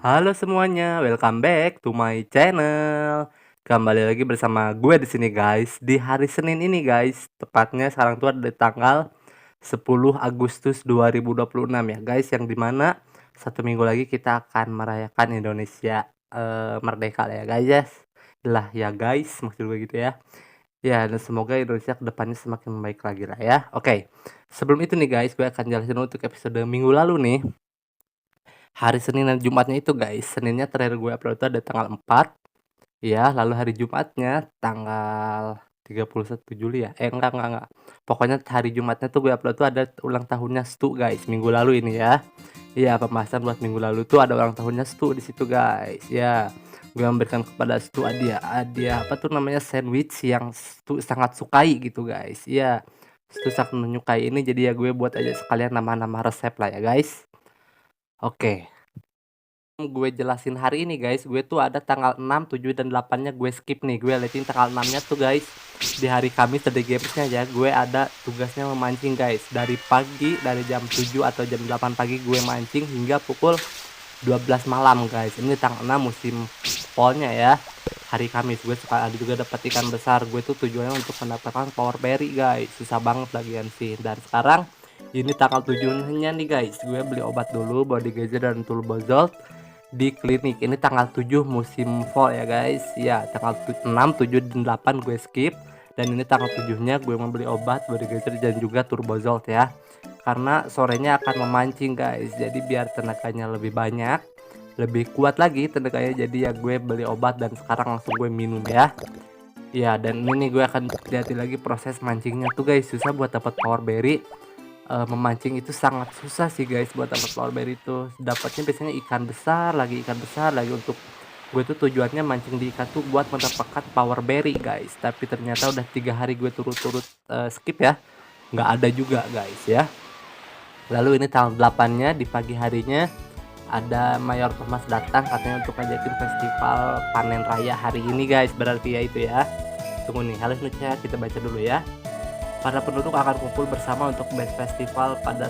Halo semuanya, welcome back to my channel. Kembali lagi bersama gue di sini guys. Di hari Senin ini guys, tepatnya sekarang tuh ada di tanggal 10 Agustus 2026 ya guys, yang dimana satu minggu lagi kita akan merayakan Indonesia merdeka lah ya guys. Lah ya guys, maksud gue gitu ya. Ya, dan semoga Indonesia kedepannya semakin membaik lagi lah ya. Oke, sebelum itu nih guys, gue akan jelasin untuk episode minggu lalu nih. Hari Senin dan Jumatnya itu guys, Seninnya terakhir gue upload itu ada tanggal 4, ya, lalu hari Jumatnya tanggal 31 Juli ya, enggak, pokoknya hari Jumatnya tuh gue upload tuh ada ulang tahunnya Stu guys, minggu lalu ini ya. Iya, pembahasan buat minggu lalu tuh ada ulang tahunnya Stu di situ guys, ya. Gue memberikan kepada Stu hadiah apa tuh namanya, sandwich yang Stu sangat sukai gitu guys, iya. Stu sangat menyukai ini, jadi ya gue buat aja sekalian nama-nama resep lah ya guys. Oke. Gue jelasin hari ini guys, gue tuh ada tanggal 6, 7, dan 8-nya gue skip nih. Gue liatin tanggal 6-nya tuh guys, di hari Kamis ada gamesnya ya. Gue ada tugasnya memancing guys. Dari pagi, dari jam 7 atau jam 8 pagi gue mancing hingga pukul 12 malam guys. Ini tanggal 6 musim fallnya ya. Hari Kamis gue suka ada juga dapat ikan besar. Gue tuh tujuannya untuk mendapatkan power berry guys. Susah banget lagian sih. Dan sekarang ini tanggal 7-nya nih guys. Gue beli obat dulu, body geyser dan Turbozol di klinik. Ini tanggal 7 musim fall ya guys. Ya, tanggal 6, 7, dan 8 gue skip. Dan ini tanggal 7-nya gue membeli obat, body geyser, dan juga Turbozol ya. Karena sorenya akan memancing guys. Jadi biar tenaganya lebih banyak, lebih kuat lagi tenaganya. Jadi ya gue beli obat dan sekarang langsung gue minum ya. Ya, dan ini gue akan lihat lagi proses mancingnya tuh guys. Susah buat dapat power berry. Memancing itu sangat susah sih guys buat dapat power berry itu. Dapatnya biasanya ikan besar lagi untuk gue tuh tujuannya mancing di ikan tuh buat mendapatkan power berry guys. Tapi ternyata udah 3 hari gue turut-turut skip ya, nggak ada juga guys ya. Lalu ini tanggal 8-nya di pagi harinya ada Mayor Thomas datang katanya untuk ngajakin festival panen raya hari ini guys. Berarti ya itu ya. Tunggu nih, halo Nucha, kita baca dulu ya. Para penduduk akan kumpul bersama untuk best festival pada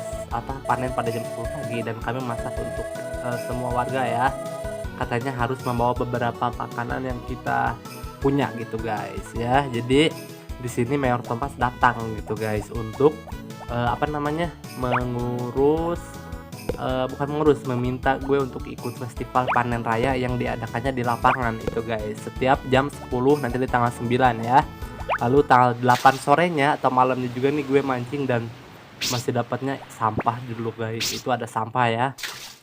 panen pada jam 10 pagi, dan kami masak untuk semua warga ya. Katanya harus membawa beberapa makanan yang kita punya gitu guys ya. Jadi di sini Mayor Thomas datang gitu guys untuk meminta gue untuk ikut festival panen raya yang diadakannya di lapangan itu guys. Setiap jam 10 nanti di tanggal 9 ya. Lalu tanggal 8 sorenya atau malamnya juga nih gue mancing dan masih dapatnya sampah dulu guys. Itu ada sampah ya.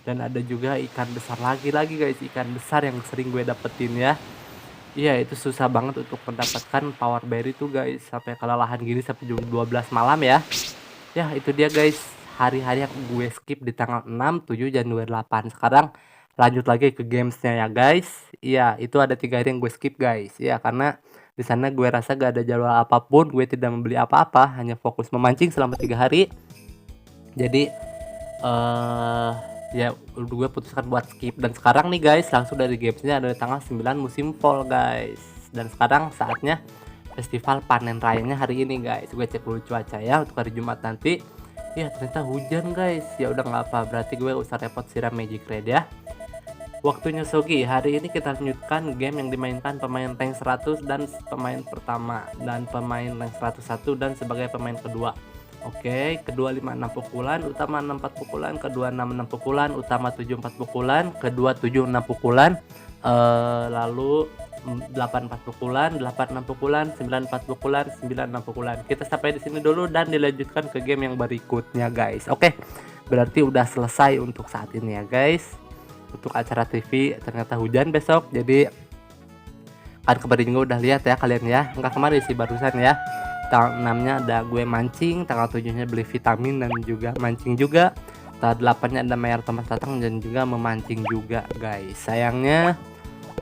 Dan ada juga ikan besar lagi guys, ikan besar yang sering gue dapetin ya. Iya, itu susah banget untuk mendapatkan power berry tuh guys. Sampai kelelahan gini sampai jam 12 malam ya. Ya, itu dia guys, hari-hari yang gue skip di tanggal 6, 7, dan 28. Sekarang lanjut lagi ke gamesnya ya guys. Iya, itu ada 3 hari yang gue skip guys. Iya, karena di sana gue rasa gak ada jadwal apapun, gue tidak membeli apa-apa, hanya fokus memancing selama 3 hari. Jadi ya gue putuskan buat skip. Dan sekarang nih guys, langsung dari gamesnya ada tanggal 9 musim fall guys. Dan sekarang saatnya festival panen rayanya hari ini guys. Gue cek dulu cuaca ya untuk hari Jumat nanti. Ya ternyata hujan guys. Ya udah nggak apa, berarti gue usah repot siram magic red ya. Waktunya Sogi, hari ini kita lanjutkan game yang dimainkan pemain tank 100 dan pemain pertama, dan pemain tank 101 dan sebagai pemain kedua. Oke, kedua 5-6 pukulan, utama 6-4 pukulan, kedua 6-6 pukulan, utama 7-4 pukulan, kedua 7-6 pukulan, lalu 8-4 pukulan, 8-6 pukulan, 9-4 pukulan, 9-6 pukulan. Kita sampai di sini dulu dan dilanjutkan ke game yang berikutnya guys. Oke, berarti udah selesai untuk saat ini ya guys. Untuk acara TV ternyata hujan besok, jadi kan kemarin juga udah lihat ya kalian ya, enggak kemarin sih, barusan ya. Tanggal 6-nya ada gue mancing, tanggal 7-nya beli vitamin dan juga mancing juga, tanggal 8-nya ada Mayor Thomas datang dan juga memancing juga guys. Sayangnya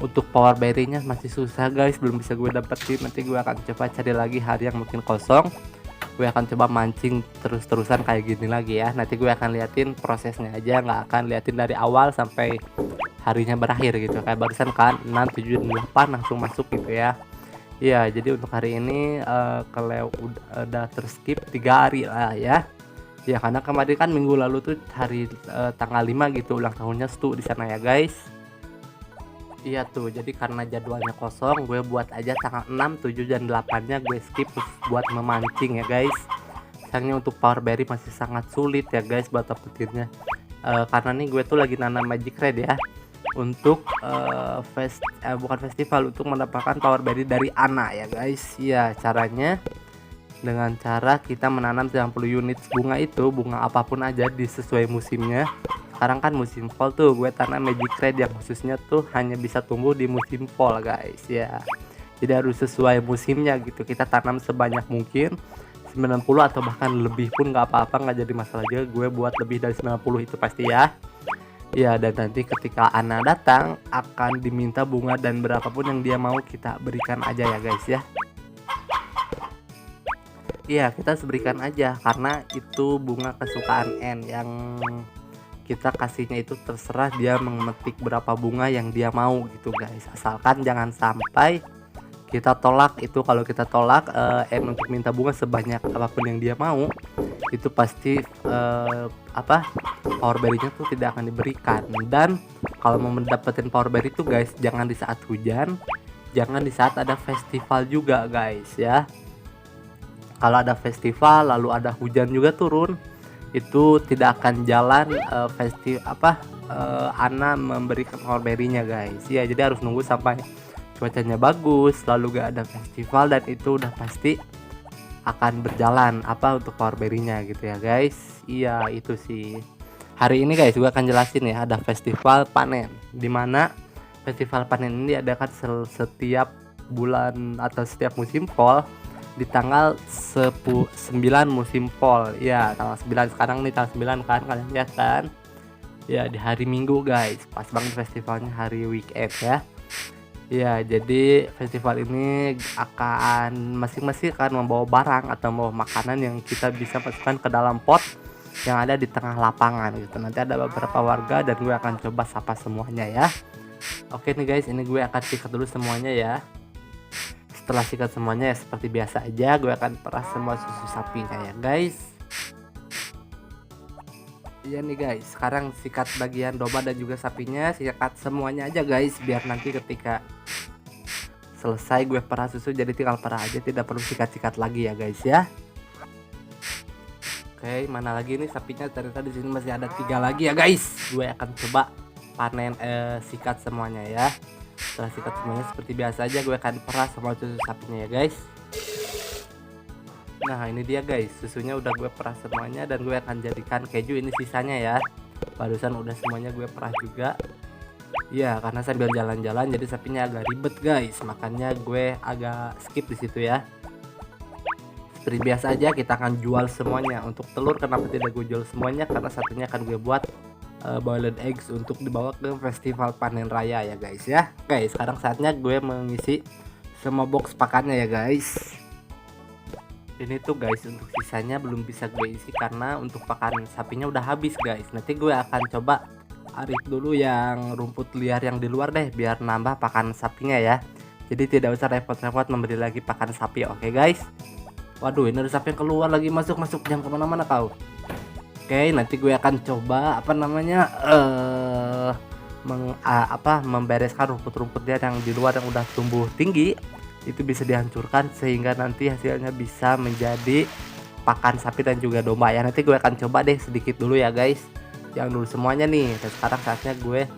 untuk power berry-nya masih susah guys, belum bisa gue dapetin. Nanti gue akan coba cari lagi hari yang mungkin kosong, gue akan coba mancing terus-terusan kayak gini lagi ya. Nanti gue akan liatin prosesnya aja, nggak akan liatin dari awal sampai harinya berakhir gitu, kayak barusan kan 6, 7, dan 8 langsung masuk gitu ya. Iya, jadi untuk hari ini kalau udah terskip 3 hari lah ya. Ya karena kemarin kan minggu lalu tuh hari tanggal 5 gitu ulang tahunnya Stu di sana ya guys. Iya tuh, jadi karena jadwalnya kosong, gue buat aja tanggal 6, 7, dan 8-nya gue skip buat memancing ya guys. Sayangnya untuk power berry masih sangat sulit ya guys buat dapetinnya. Karena nih gue tuh lagi nanam magic red ya. Untuk bukan festival, untuk mendapatkan power berry dari anak ya guys. Iya, caranya dengan cara kita menanam 90 unit bunga itu, bunga apapun aja sesuai musimnya. Sekarang kan musim fall tuh, gue tanam magic red yang khususnya tuh hanya bisa tumbuh di musim fall guys ya. Jadi harus sesuai musimnya gitu, kita tanam sebanyak mungkin 90 atau bahkan lebih pun nggak apa-apa, nggak jadi masalah juga gue buat lebih dari 90 itu pasti ya. Ya, dan nanti ketika Ana datang akan diminta bunga dan berapapun yang dia mau kita berikan aja ya guys ya. Iya, kita berikan aja karena itu bunga kesukaan N, yang kita kasihnya itu terserah dia memetik berapa bunga yang dia mau gitu guys. Asalkan jangan sampai kita tolak. Itu kalau kita tolak N untuk minta bunga sebanyak apapun yang dia mau, itu pasti power berry-nya tuh tidak akan diberikan. Dan kalau mau mendapatkan power berry itu guys, jangan di saat hujan, jangan di saat ada festival juga guys ya. Kalau ada festival lalu ada hujan juga turun, itu tidak akan jalan Ana memberikan power berry-nya guys ya. Jadi harus nunggu sampai cuacanya bagus lalu gak ada festival, dan itu udah pasti akan berjalan untuk power berry-nya gitu ya guys. Iya, itu sih. Hari ini guys gue akan jelasin ya, ada festival panen, dimana festival panen ini diadakan setiap bulan atau setiap musim fall di tanggal 9 musim fall ya. Tanggal 9 sekarang nih, tanggal 9 kan, kalian lihat kan ya, di hari Minggu guys, pas banget festivalnya hari weekend ya. Ya, jadi festival ini akan masing-masing akan membawa barang atau membawa makanan yang kita bisa masukkan ke dalam pot yang ada di tengah lapangan gitu. Nanti ada beberapa warga dan gue akan coba sapa semuanya ya. Oke nih guys, ini gue akan sikat dulu semuanya ya. Setelah sikat semuanya ya seperti biasa aja, gue akan peras semua susu sapinya ya guys. Iya nih guys, sekarang sikat bagian domba dan juga sapinya, sikat semuanya aja guys, biar nanti ketika selesai gue peras susu jadi tinggal peras aja, tidak perlu sikat-sikat lagi ya guys ya. Oke, mana lagi nih sapinya? Ternyata di sini masih ada 3 lagi ya guys. Gue akan coba panen sikat semuanya ya. Setelah sikat semuanya seperti biasa aja, gue akan peras semua susu sapinya ya guys. Nah ini dia guys, susunya udah gue peras semuanya dan gue akan jadikan keju. Ini sisanya ya, barusan udah semuanya gue peras juga. Ya, karena sambil jalan-jalan jadi sapinya agak ribet guys, makanya gue agak skip di situ ya. Seperti biasa aja kita akan jual semuanya. Untuk telur kenapa tidak gue jual semuanya, karena satunya akan gue buat boiled eggs untuk dibawa ke festival panen raya ya guys ya. Oke, sekarang saatnya gue mengisi semua box pakannya ya guys. Ini tuh guys, untuk sisanya belum bisa gue isi karena untuk pakan sapinya udah habis guys. Nanti gue akan coba arit dulu yang rumput liar yang di luar deh, biar nambah pakan sapinya ya. Jadi tidak usah repot-repot memberi lagi pakan sapi, oke guys. Waduh, ini ada sapi yang keluar lagi, masuk jangan kemana-mana kau. Oke, nanti gue akan coba membereskan rumput-rumputnya yang di luar yang udah tumbuh tinggi. Itu bisa dihancurkan sehingga nanti hasilnya bisa menjadi pakan sapi dan juga domba ya. Nanti gue akan coba deh sedikit dulu ya guys, jangan dulu semuanya nih. Dan sekarang saatnya gue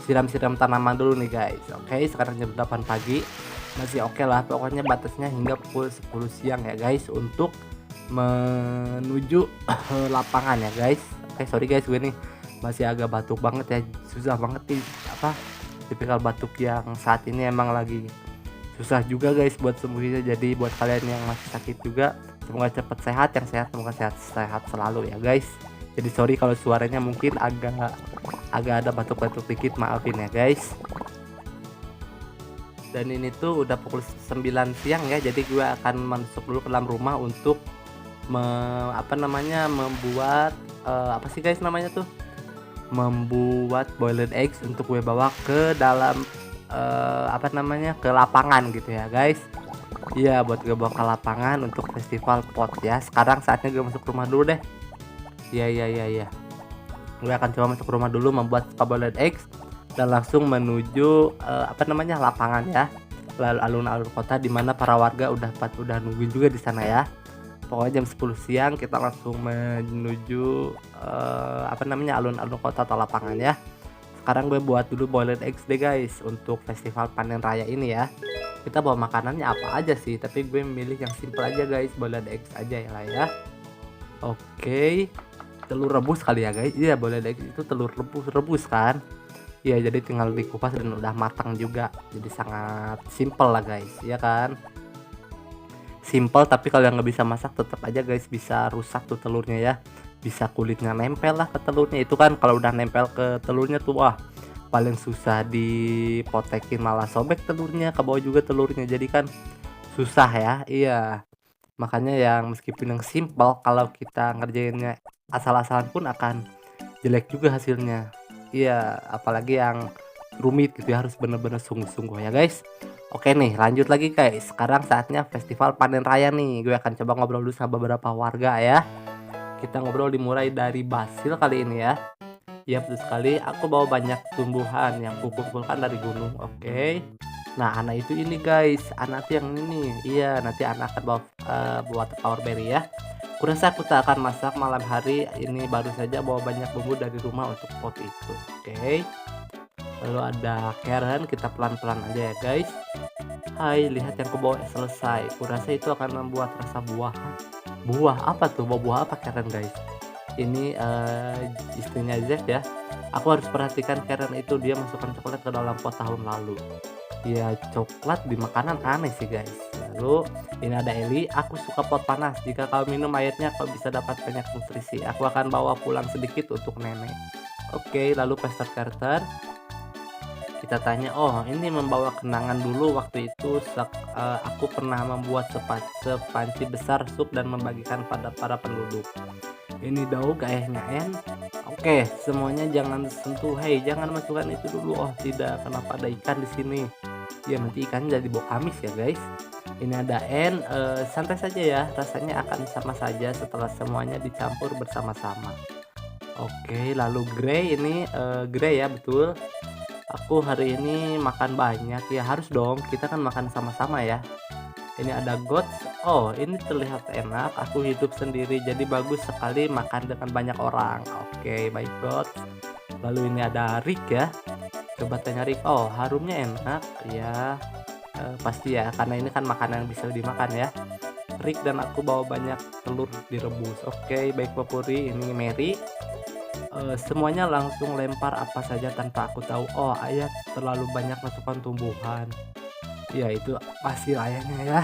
siram-siram tanaman dulu nih guys. Oke, sekarang jam 8 pagi masih oke lah, pokoknya batasnya hingga pukul 10 siang ya guys untuk menuju lapangan ya guys. Oke, sorry guys, gue nih masih agak batuk banget ya, susah banget nih tipikal batuk yang saat ini emang lagi susah juga guys buat sembuhnya. Jadi buat kalian yang masih sakit juga, semoga cepat sehat, yang sehat semoga sehat selalu ya guys. Jadi sorry kalau suaranya mungkin agak ada batuk-batuk dikit, maafin ya guys. Dan ini tuh udah pukul 9 siang ya, jadi gue akan masuk dulu ke dalam rumah untuk membuat apa sih guys namanya tuh, membuat boiled eggs untuk gue bawa ke dalam ke lapangan gitu ya guys. Iya, buat gue bawa ke lapangan untuk festival pot ya. Sekarang saatnya gue masuk rumah dulu deh. Iya, gue akan coba masuk rumah dulu membuat boiled eggs dan langsung menuju apa namanya, lapangan ya. Lalu alun-alun kota di mana para warga udah nungguin juga di sana ya. Pokoknya jam 10 siang kita langsung menuju apa namanya, alun-alun kota atau lapangan ya. Sekarang gue buat dulu boiled eggs deh guys untuk festival panen raya ini ya. Kita bawa makanannya apa aja sih, tapi gue milih yang simple aja guys, boiled eggs aja ya lah ya. Oke, telur rebus kali ya guys. Iya, boiled eggs itu telur rebus kan. Iya, jadi tinggal dikupas dan udah matang juga. Jadi sangat simple lah guys, ya kan. Simple, tapi kalau yang nggak bisa masak tetap aja guys bisa rusak tuh telurnya ya. Bisa kulitnya nempel lah ke telurnya, itu kan kalau udah nempel ke telurnya tuh wah paling susah dipotekin, malah sobek telurnya, ke bawah juga telurnya, jadi kan susah ya. Iya, makanya yang meskipun yang simple kalau kita ngerjainnya asal-asalan pun akan jelek juga hasilnya. Iya, apalagi yang rumit gitu ya, harus bener-bener sungguh-sungguh ya guys. Oke nih, lanjut lagi guys, sekarang saatnya festival panen raya nih. Gue akan coba ngobrol dulu sama beberapa warga ya. Kita ngobrol dimulai dari Basil kali ini ya. Iya betul sekali, aku bawa banyak tumbuhan yang kukumpulkan dari gunung. Oke. Nah, anak itu ini guys, anak itu yang ini nih. Iya, nanti anak akan bawa buat power berry ya. Kurasa aku tak akan masak malam hari ini, baru saja bawa banyak bumbu dari rumah untuk pot itu. Oke. Lalu ada Karen, kita pelan-pelan aja ya guys. Hai, lihat yang kubawa selesai. Kurasa itu akan membuat rasa buahan. Buah apa tuh? Buah apa Karen guys? Ini istrinya Zack ya. Aku harus perhatikan Karen itu, dia masukkan coklat ke dalam pot tahun lalu. Ya, coklat di makanan aneh sih guys. Lalu ini ada Eli, aku suka pot panas. Jika kau minum airnya kau bisa dapat banyak nutrisi. Aku akan bawa pulang sedikit untuk nenek. Oke, lalu Pastor Carter. Kita tanya, oh ini membawa kenangan dulu waktu itu aku pernah membuat sepanci besar sup dan membagikan pada para penduduk. Ini daun kayaknya Oke, semuanya jangan sentuh. Hei, jangan masukkan itu dulu. Oh tidak, kenapa ada ikan di sini? Ya nanti ikan jadi bau amis ya guys. Ini ada santai saja ya, rasanya akan sama saja setelah semuanya dicampur bersama-sama. Oke, lalu Grey ini Grey ya betul. Aku hari ini makan banyak ya, harus dong, kita kan makan sama-sama ya. Ini ada Goats. Oh ini terlihat enak, aku hidup sendiri jadi bagus sekali makan dengan banyak orang. Oke baik Goats. Lalu ini ada Rick ya, coba tanya Rick. Oh harumnya enak ya, pasti ya karena ini kan makanan yang bisa dimakan ya. Rick dan aku bawa banyak telur direbus. Oke baik Popuri. Ini Mary. Semuanya langsung lempar apa saja tanpa aku tahu. Oh ayah terlalu banyak masukkan tumbuhan. Ya itu pasti ayahnya ya.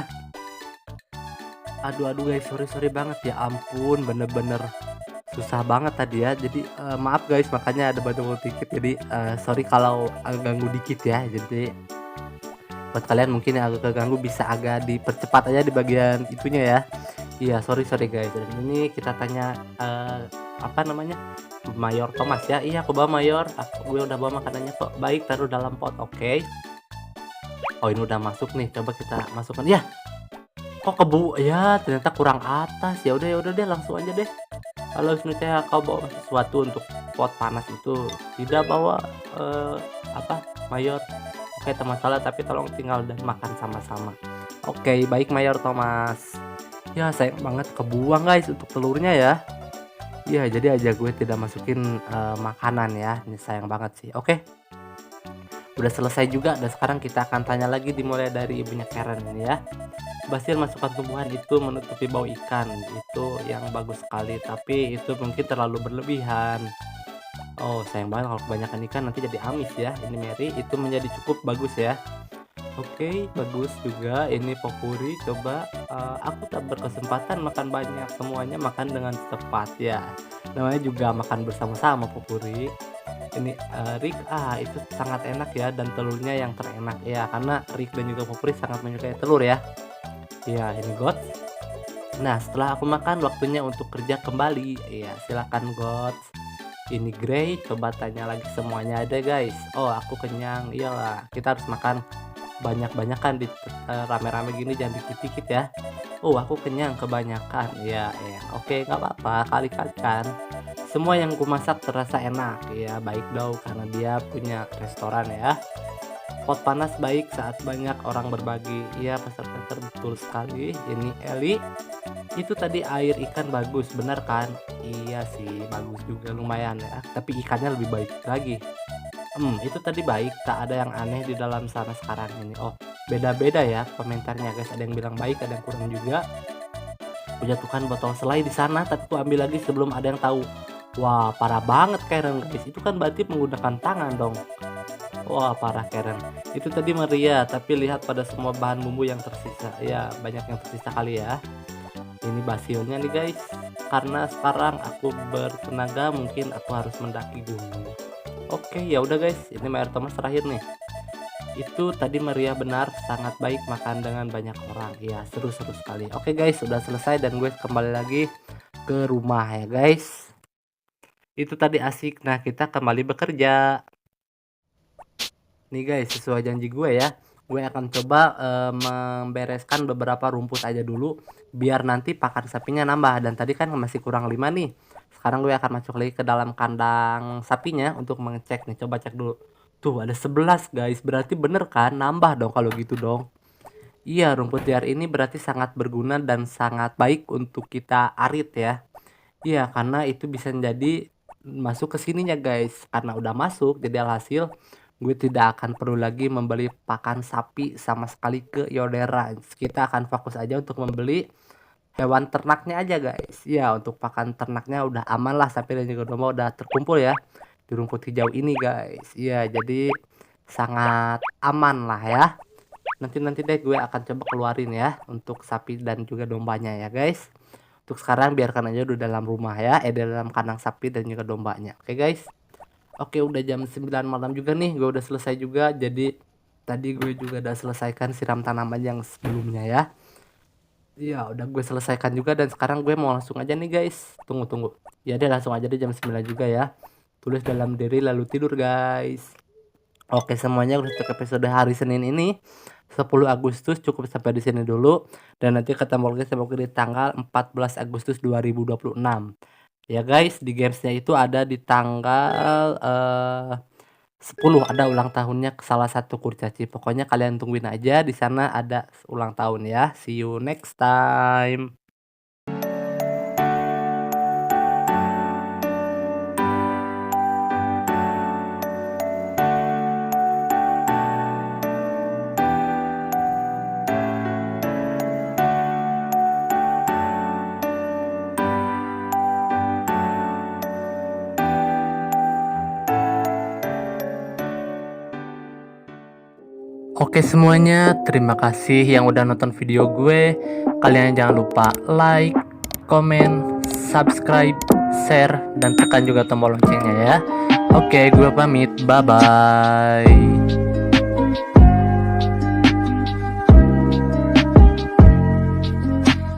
Aduh guys, sorry banget ya ampun, bener-bener susah banget tadi ya. Jadi maaf guys, makanya ada bantu dikit. Jadi sorry kalau agak ganggu dikit ya. Jadi buat kalian mungkin yang agak keganggu bisa agak dipercepat aja di bagian itunya ya. Iya sorry guys. Dan ini kita tanya apa namanya, Mayor Thomas ya. Iya aku bawa Mayor, gue udah bawa makanannya kok. Baik, taruh dalam pot. Oke. Oh ini udah masuk nih, coba kita masukkan ya. Kok kebu ya, ternyata kurang atas. Ya udah deh, langsung aja deh. Kalau misalnya kau bawa sesuatu untuk pot panas itu tidak bawa apa Mayor, oke tak masalah, tapi tolong tinggal dan makan sama-sama. Oke baik Mayor Thomas. Ya sayang banget kebuang guys untuk telurnya ya. Iya, jadi aja gue tidak masukin makanan ya. Ini sayang banget sih. Oke. Udah selesai juga dan sekarang kita akan tanya lagi dimulai dari ibunya Karen ini ya. Basil masukkan tumbuhan itu menutupi bau ikan. Itu yang bagus sekali, tapi itu mungkin terlalu berlebihan. Oh, sayang banget kalau kebanyakan ikan nanti jadi amis ya. Ini Mary, itu menjadi cukup bagus ya. Oke, bagus juga. Ini Popuri, coba aku tak berkesempatan makan banyak, semuanya makan dengan cepat ya. Namanya juga makan bersama-sama Popuri. Ini Rick, itu sangat enak ya, dan telurnya yang terenak ya, karena Rick dan juga Popuri sangat menyukai telur ya. Ya, ini God. Nah, setelah aku makan waktunya untuk kerja kembali. Iya, silakan God. Ini Grey, coba tanya lagi semuanya ada guys. Oh, aku kenyang. Iyalah, kita harus makan banyak-banyakan di rame-rame gini, jangan dikit-dikit ya. Oh aku kenyang kebanyakan ya. Oke nggak apa-apa, kali-kali kan Semua yang ku masak terasa enak, ya baik dong karena dia punya restoran ya. Pot panas baik saat banyak orang berbagi. Iya, pasar betul sekali. Ini Eli. Itu tadi air ikan bagus, benar kan? Iya sih, bagus juga lumayan ya. Tapi ikannya lebih baik lagi. Itu tadi baik, tak ada yang aneh di dalam sana sekarang ini. Oh, beda-beda ya komentarnya guys. Ada yang bilang baik, ada yang kurang juga. Jatuhkan botol selai di sana, tapi ku ambil lagi sebelum ada yang tahu. Wah, parah banget Karen guys. Itu kan berarti menggunakan tangan dong. Wah, parah Karen. Itu tadi meriah, tapi lihat pada semua bahan bumbu yang tersisa. Ya, banyak yang tersisa kali ya. Ini basilnya nih guys. Karena sekarang aku bertenaga, mungkin aku harus mendaki gunung. Oke, ya udah guys. Ini Mayor Thomas terakhir nih. Itu tadi meriah benar, sangat baik makan dengan banyak orang. Ya, seru-seru sekali. Oke guys, sudah selesai dan gue kembali lagi ke rumah ya guys. Itu tadi asik. Nah, kita kembali bekerja. Nih guys, sesuai janji gue ya. Gue akan coba membereskan beberapa rumput aja dulu biar nanti pakan sapinya nambah. Dan tadi kan masih kurang 5 nih. Sekarang gue akan masuk lagi ke dalam kandang sapinya untuk mengecek nih. Coba cek dulu. Tuh ada 11 guys, berarti bener kan, nambah dong kalau gitu dong. Iya, rumput liar ini berarti sangat berguna dan sangat baik untuk kita arit ya. Iya, karena itu bisa jadi masuk ke sininya guys. Karena udah masuk jadi alhasil gue tidak akan perlu lagi membeli pakan sapi sama sekali ke Yodera. Kita akan fokus aja untuk membeli hewan ternaknya aja guys. Ya, untuk pakan ternaknya udah aman lah, sapi dan juga domba udah terkumpul ya di rumput hijau ini guys. Iya, jadi sangat aman lah ya. Nanti deh gue akan coba keluarin ya untuk sapi dan juga dombanya ya guys. Untuk sekarang biarkan aja dulu dalam rumah ya, dalam kandang sapi dan juga dombanya. Oke guys. Oke, udah jam 9 malam juga nih, gue udah selesai juga. Jadi tadi gue juga udah selesaikan siram tanaman yang sebelumnya ya. Iya, udah gue selesaikan juga dan sekarang gue mau langsung aja nih guys. Tunggu. Ya deh, langsung aja deh jam 9 juga ya. Tulis dalam diri lalu tidur guys. Oke semuanya, untuk episode hari Senin ini 10 Agustus cukup sampai di sini dulu. Dan nanti ketemu lagi sama di tanggal 14 Agustus 2026. Ya guys, di gamesnya itu ada di tanggal 10 ada ulang tahunnya salah satu kurcaci. Pokoknya kalian tungguin aja, di sana ada ulang tahun ya. See you next time. Oke semuanya, terima kasih yang udah nonton video gue. Kalian jangan lupa like, komen, subscribe, share, dan tekan juga tombol loncengnya ya. Oke, gue pamit. Bye-bye.